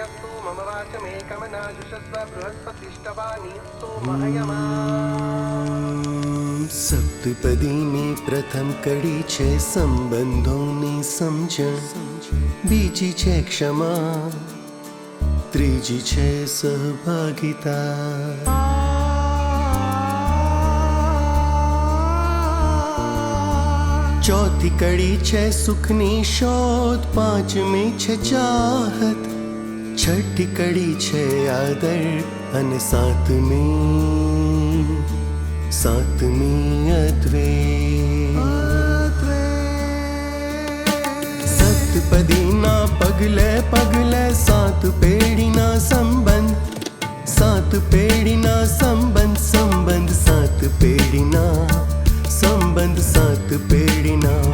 यस्तु मम वाचमेकमनाजुषस्व बृहस्पतिष्ठवानिस्तु महयमा। સપ્તપદીની પ્રથમ કડી છે સંબંધોની સમજણ, બીજી છે ક્ષમા, ત્રીજી છે સહભાગિતા. ચોથી કડી છે સુખની શોધ, પાંચમી છે ચાહત, છઠ્ઠી કડી છે આદર અને સાતમી અદ્વૈત. સપ્તપદીના પગલે પગલે સાત પેઢીના સંબંધ, સાત પેઢીના સંબંધ, સંબંધ સાત પેઢીના સંબંધ, સાત પેઢીના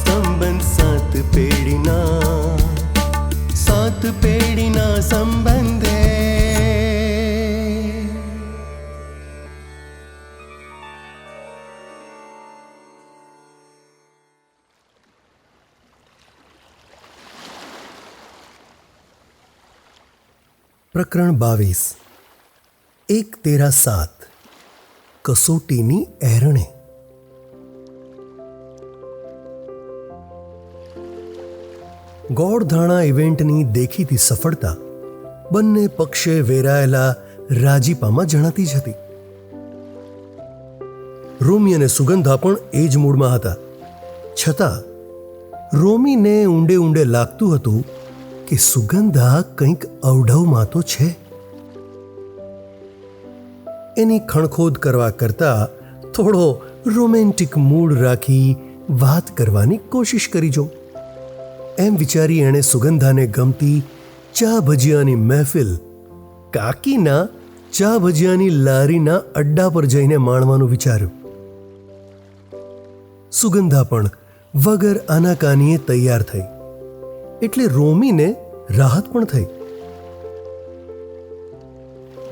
સંબંધ, સાત પેઢીના સાત પેઢીના સંબંધે. પ્રકરણ 22. 1-7 કસોટીની એરણે. ગોળધાણા ઇવેન્ટની દેખીતી સફળતા બંને પક્ષે વેરાયેલા રાજીપામાં જણાતી જ હતી. રોમી અને સુગંધા પણ એ જ મૂડમાં હતા. છતાં રોમીને ઊંડે ઊંડે લાગતું હતું કે સુગંધા કંઈક અવઢવમાં તો છે. એની ખણખોદ કરવા કરતાં થોડો રોમેન્ટિક મૂડ રાખી વાત કરવાની કોશિશ કરી જો, એમ વિચારી એણે સુગંધાને ગમતી ચા ભજીયાની મહેફિલ કાકીના ચા ભજીયાની લારીના અડ્ડા પર જઈને માણવાનું વિચાર્યું. સુગંધા પણ વગર આનાકાનીએ તૈયાર થઈ, એટલે રોમીને રાહત પણ થઈ.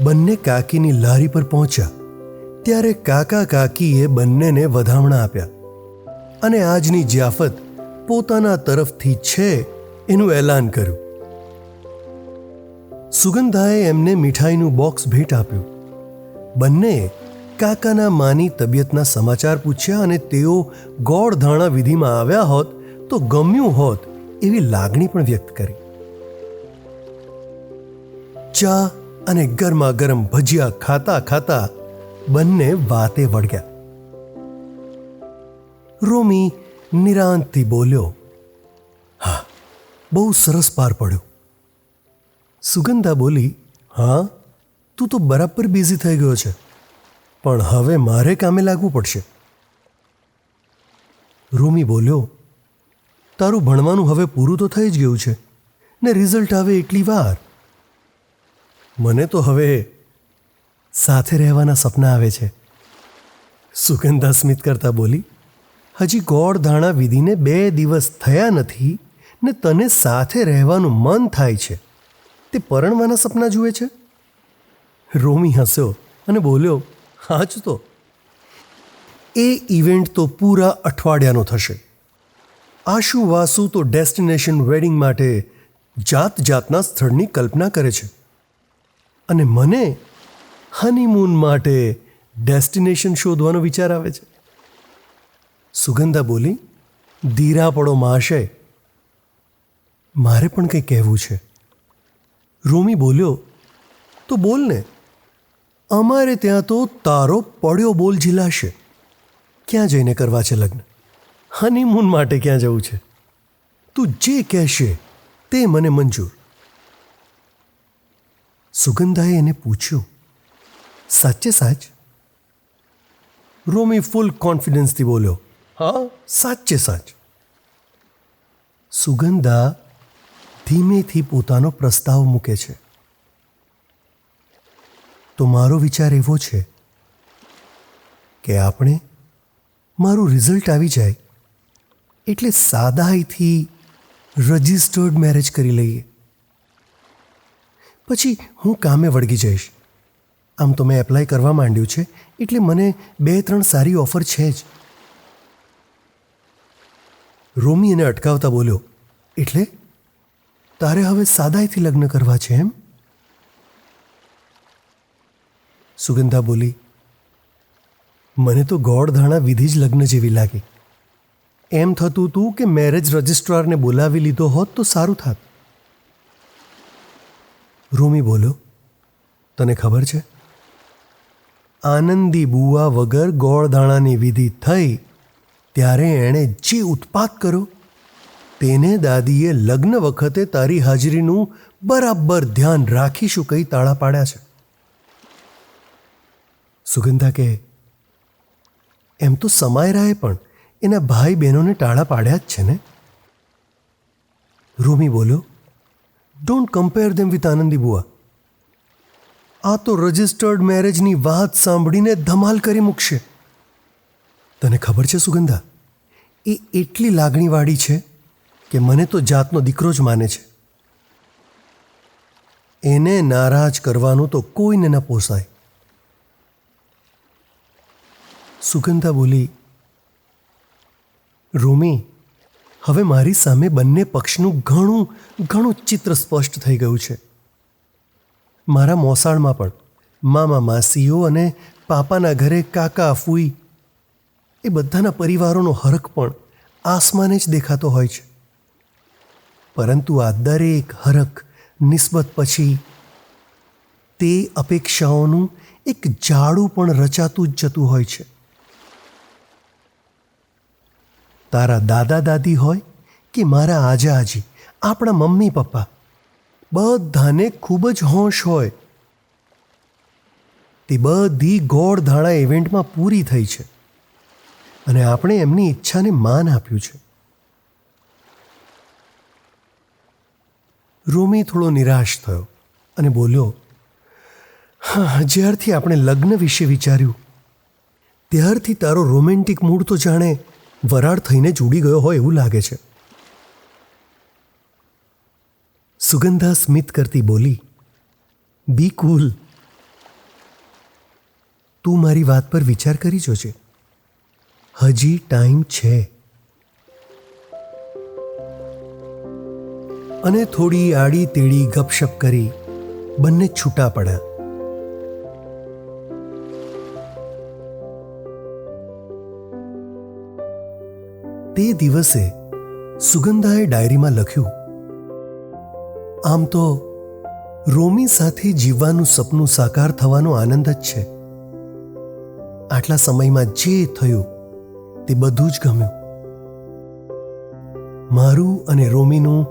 બંને કાકીની લારી પર પહોંચ્યા ત્યારે કાકા કાકીએ બંનેને વધામણા આપ્યા અને આજની જિયાફત પોતાના તરફથી છે એનું એલાન કર્યું. સુગંધાએ એમને મીઠાઈનું બોક્સ ભેટ આપ્યું. બંનેએ કાકાના માની તબિયતના સમાચાર પૂછ્યા અને તેઓ ગોળધાણા વિધિમાં આવ્યા હોત તો ગમ્યું હોત એવી લાગણી પણ વ્યક્ત કરી. ચા અને ગરમા ગરમ ભજીયા ખાતા ખાતા બંને વાતે વળગ્યા. રોમી નિરાંતથી બોલ્યો, હા, બહુ સરસ પાર પડ્યો. સુગંધા બોલી, હા, તું તો બરાબર બિઝી થઈ ગયો છે, પણ હવે મારે કામે લાગવું પડશે. રોમી બોલ્યો, તારું ભણવાનું હવે પૂરું તો થઈ જ ગયું છે ને રિઝલ્ટ આવે એટલી વાર. મને તો હવે સાથે રહેવાના સપના આવે છે. સુગંધા સ્મિત કરતા બોલી, હજી ગોળધાણા વિધિને 2 દિવસ થયા નથી ને તને સાથે રહેવાનું મન થાય છે, તે પરણવાના સપના જુએ છે? રોમી હસ્યો અને બોલ્યો, હા જ તો. એ ઇવેન્ટ તો પૂરા અઠવાડિયાનો થશે. આશુ વાસુ તો ડેસ્ટિનેશન વેડિંગ માટે જાત જાતના સ્થળની કલ્પના કરે છે અને મને હનીમૂન માટે ડેસ્ટિનેશન શોધવાનો વિચાર આવે છે. સુગંધા બોલી, ધીરા પડો મહાશય, મારે પણ કંઈ કહેવું છે. રોમી બોલ્યો, તો બોલ ને. અમારે ત્યાં તો તારો પડ્યો બોલ ઝીલાશે. ક્યાં જઈને કરવા છે લગ્ન? હનીમૂન માટે ક્યાં જવું છે? તું જે કહેશે તે મને મંજૂર. સુગંધાએ એને પૂછ્યું, સાચે સાચ? રોમી ફૂલ કોન્ફિડન્સથી બોલ્યો, હા, સાચે સાચ. સુગંધા ધીમેથી પોતાનો પ્રસ્તાવ મૂકે છે. તો મારો વિચાર એવો છે કે આપણે મારું રિઝલ્ટ આવી જાય એટલે સાદાઈથી રજિસ્ટર્ડ મેરેજ કરી લઈએ. પછી હું કામે વળગી જઈશ. આમ તો મેં એપ્લાય કરવા માંડ્યું છે એટલે મને 2-3 સારી ઓફર છે જ. રોમી એને અટકાવતા બોલ્યો, એટલે તારે હવે સાદાઈથી લગ્ન કરવા છે એમ? સુગંધા બોલી, મને તો ગોળધાણા વિધિ જ લગ્ન જેવી લાગી. એમ થતું હતું કે મેરેજ રજિસ્ટ્રારને બોલાવી લીધો હોત તો સારું થાત. રૂમી બોલ્યો, તને ખબર છે, આનંદી બુઆ વગર ગોળધાણાની વિધિ થઈ ત્યારે એણે જે ઉત્પાત કર્યો તેને દાદીએ લગ્ન વખતે તારી હાજરીનું બરાબર ધ્યાન રાખીશું કઈ તાળા પાડ્યા છે. સુગંધા કહે, એમ તો સમાયરાએ પણ એના ભાઈ બહેનોને ટાળા પાડ્યા જ છે ને. રૂમી બોલ્યો, ડોન્ટ કમ્પેર ધેમ વિથ આનંદી બુઆ. આ તો રજિસ્ટર્ડ મેરેજની વાત સાંભળીને ધમાલ કરી મૂકશે. તને ખબર છે સુગંધા, એ એટલી લાગણીવાળી છે કે મને તો જાતનો દીકરો જ માને છે. એને નારાજ કરવાનું તો કોઈને ન પોસાય. સુગંધા બોલી, રૂમી, હવે મારી સામે બંને પક્ષનું ઘણું ઘણું ચિત્ર સ્પષ્ટ થઈ ગયું છે. મારા મોસાળમાં પણ મામા માસીઓ અને પાપાના ઘરે કાકા ફૂઈ એ બધાના પરિવારોનો હરખ પણ આસમાને જ દેખાતો હોય છે. પરંતુ આ દરેક હરખ નિસ્બત પછી તે અપેક્ષાઓનું એક જાડું પણ રચાતું જ જતું હોય છે. તારા દાદા દાદી હોય કે મારા આજા આજી, આપણા મમ્મી પપ્પા, બધાને ખૂબ જ હોશ હોય. તે બધી ગોળધાણા ઇવેન્ટમાં પૂરી થઈ છે અને આપણે એમની ઈચ્છાને માન આપ્યું છે. રૂમી થોડો નિરાશ થયો અને બોલ્યો, હા, જ્યારથી આપણે લગ્ન વિશે વિચાર્યું ત્યારથી તારો રોમેન્ટિક મૂડ તો જાણે વરાળ થઈને જ ઉડી ગયો હોય એવું લાગે છે. સુગંધા સ્મિત કરતી બોલી, બી કૂલ. તું મારી વાત પર વિચાર કરી જોજે, હજી ટાઈમ છે. અને થોડી આડી તેડી ગપશપ કરી બંને છૂટા પડ્યા. તે દિવસે સુગંધાએ ડાયરીમાં લખ્યું, આમ તો રોમી સાથે જીવવાનું સપનું સાકાર થવાનો આનંદ જ છે. આટલા સમયમાં જે થયું તે બધું જ ગમ્યું. મારું અને રોમીનું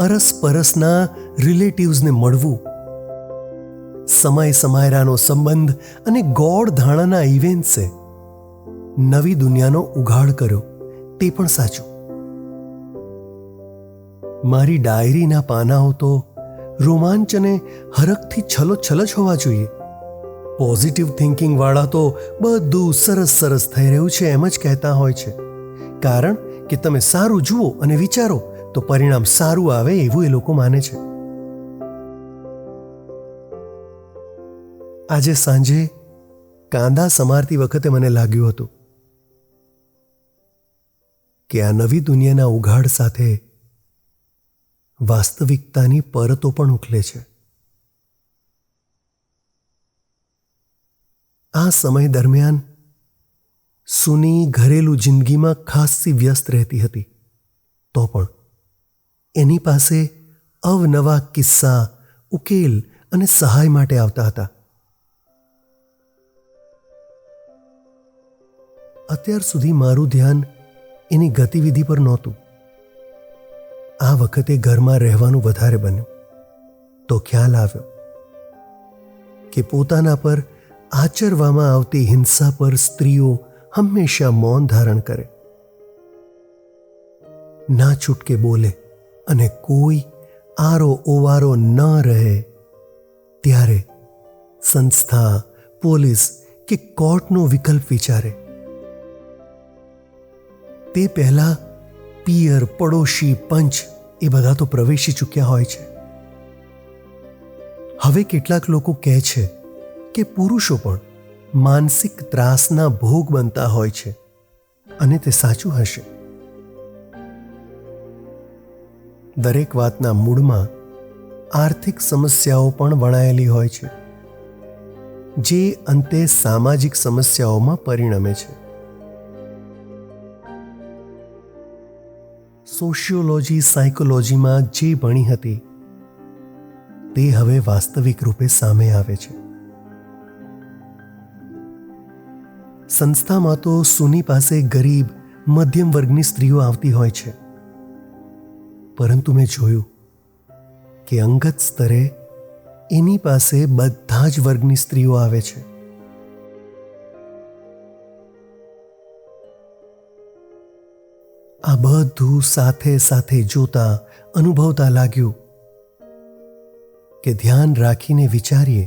અરસપરસના રિલેટિવ્સને મળવું, સમય સમાયરાનો સંબંધ અને ગોળધાણાના ઇવેન્ટ્સે નવી દુનિયાનો ઉઘાડ કર્યો તે પણ સાચું. મારી ડાયરીના પાનાઓ તો રોમાંચ અને હરખથી છલોછલ જ હોવા જોઈએ. પોઝિટિવ થિંકિંગ વાળા તો બધું સરસ સરસ થઈ રહ્યું છે એમ જ કહેતા હોય છે, કારણ કે તમે સારું જુઓ અને વિચારો તો પરિણામ સારું આવે એવું એ લોકો માને છે. આજે સાંજે કાંદા સમારતી વખતે મને લાગ્યું હતું કે આ નવી દુનિયાના ઉઘાડ સાથે વાસ્તવિકતાની પરતો પણ ઉખલે છે. આ સમય દરમિયાન સુની ઘરેલું જિંદગીમાં ખાસ્સી વ્યસ્ત રહેતી હતી, તો પણ એની પાસે અવનવા કિસ્સા, ઉકેલ અને સહાય માટે આવતા હતા. અત્યાર સુધી મારું ધ્યાન એની ગતિવિધિ પર નહોતું. આ વખતે ઘરમાં રહેવાનું વધારે બન્યું તો ખ્યાલ આવ્યો કે પોતાના પર આચરવામાં આવતી હિંસા પર સ્ત્રીઓ હંમેશા મૌન ધારણ કરે, ના છૂટકે બોલે અને કોઈ આરો ઓવારો ન રહે ત્યારે સંસ્થા, પોલીસ કે કોર્ટનો વિકલ્પ વિચારે. તે પહેલા પિયર, પડોશી, પંચ એ બધા તો પ્રવેશી ચૂક્યા હોય છે. હવે કેટલાક લોકો કહે છે કે પુરુષો પણ માનસિક ત્રાસના ભોગ બનતા હોય છે, અને તે સાચું હશે. દરેક વાતના મૂળમાં આર્થિક સમસ્યાઓ પણ વણાયેલી હોય છે, જે અંતે સામાજિક સમસ્યાઓમાં પરિણમે છે. સોશિયોલોજી સાયકોલોજીમાં જે ભણી હતી તે હવે વાસ્તવિક રૂપે સામે આવે છે. સંસ્થામાં તો સુની પાસે ગરીબ મધ્યમ વર્ગની સ્ત્રીઓ આવતી હોય છે, પરંતુ મેં જોયું કે અંગત સ્તરે એની પાસે બધા જ વર્ગની સ્ત્રીઓ આવે છે. આ બધું સાથે સાથે જોતા અનુભવતા લાગ્યું કે ધ્યાન રાખીને વિચારીએ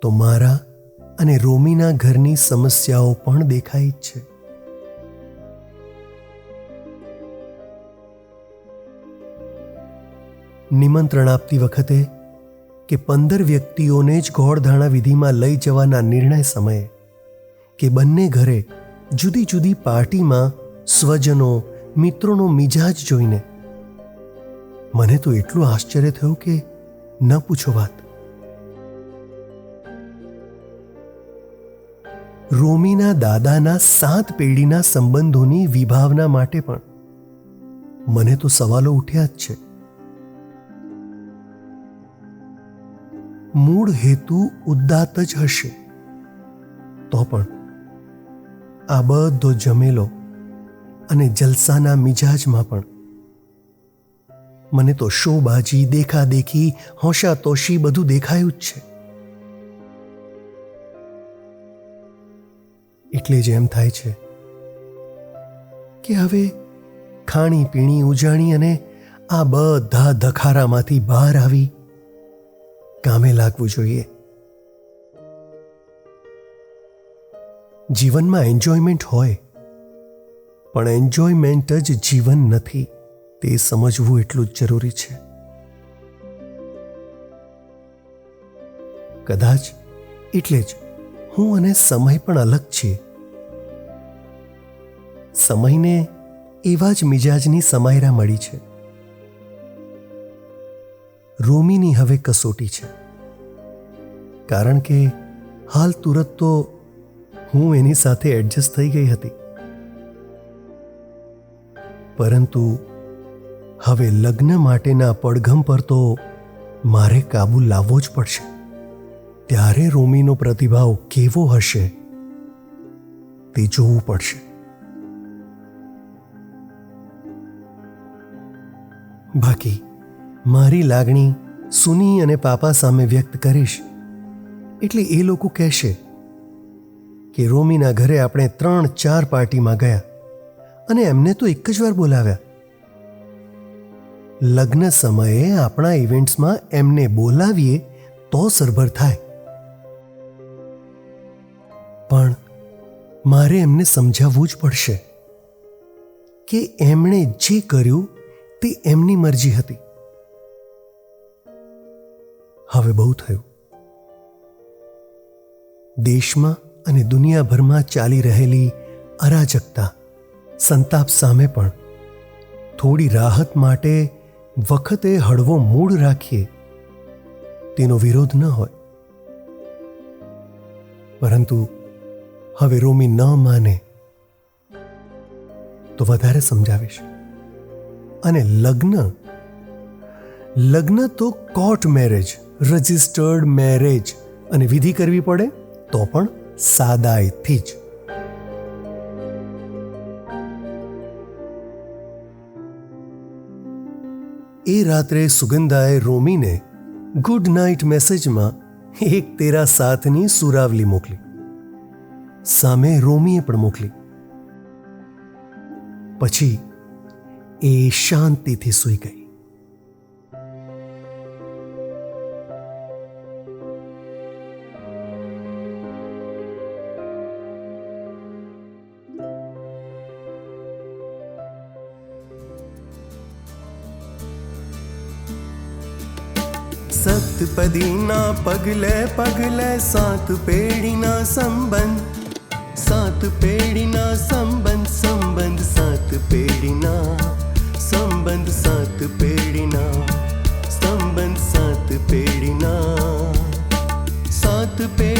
તો મારા અને રોમીના ઘરની સમસ્યાઓ પણ દેખાઈ જ છે. નિમંત્રણ આપતી વખતે કે 15 વ્યક્તિઓને જ ગોળધાણા વિધિમાં લઈ જવાના નિર્ણય સમયે કે બંને ઘરે જુદી જુદી પાર્ટીમાં સ્વજનો મિત્રોનો મિજાજ જોઈને મને તો એટલું આશ્ચર્ય થયું કે ન પૂછો વાત. રોમીના દાદાના 7 પેઢીના સંબંધોની વિભાવના માટે પણ મને તો સવાલો ઉઠ્યા જ છે. મૂળ હેતુ ઉદાત્ત જ હશે, તો પણ આ બધો જમેલો અને જલસાના મિજાજમાં પણ મને તો શોબાજી, દેખાદેખી, હોંશાતોશી બધું દેખાયું જ છે. એટલે જ એમ થાય છે કે હવે ખાણી પીણી ઉજાણી અને આ બધા ધખારામાંથી બહાર આવી કામે લાગવું જોઈએ. જીવનમાં એન્જોયમેન્ટ હોય, પણ એન્જોયમેન્ટ જ જીવન નથી, તે સમજવું એટલું જ જરૂરી છે. કદાચ એટલે જ હું અને સમય પણ અલગ છીએ. સમયને એવા જ મિજાજની સમાયરા મળી છે. રોમીની હવે કસોટી છે, કારણ કે હાલ તુરત તો હું એની સાથે એડજસ્ટ થઈ ગઈ હતી, પરંતુ હવે લગ્ન માટેના પડઘમ પર તો મારે કાબુ લાવવો જ પડશે. ત્યારે રોમીનો પ્રતિભાવ કેવો હશે તે જોવું પડશે. બાકી મારી લાગણી સુની અને પાપા સામે વ્યક્ત કરીશ એટલે એ લોકો કહેશે કે રોમીના ઘરે આપણે 3-4 પાર્ટીમાં ગયા અને એમને તો એક જ વાર બોલાવ્યા. લગ્ન સમયે આપણા ઇવેન્ટ્સમાં એમને બોલાવીએ તો સરભર થાય. પણ મારે એમને સમજાવવું જ પડશે કે એમણે જે કર્યું તે એમની મરજી હતી. હવે બહુ થયું. દેશમાં અને દુનિયાભરમાં ચાલી રહેલી અરાજકતા, સંતાપ સામે પણ થોડી રાહત માટે વખતે હળવો મૂડ રાખીએ તેનો વિરોધ ન હોય. પરંતુ હવે રોમી ન માને તો વધારે સમજાવીશ. અને લગ્ન તો કોર્ટ મેરેજ, રજિસ્ટર્ડ મેરેજ અને વિધિ કરવી પડે તો પણ સાદાઈથી જ. એ રાત્રે સુગંધાએ રોમીને ગુડ નાઇટ મેસેજમાં એક તેરા સાથની સુરાવલી મોકલી. સામે રોમીએ પણ મોકલી. પછી એ શાંતિથી સૂઈ ગઈ. સપ્તપદીના પગલે પગલે 7 પેઢીના સંબંધ, 7 પેઢીના સંબંધ, સંબંધ 7 પેઢીના સંબંધ. पे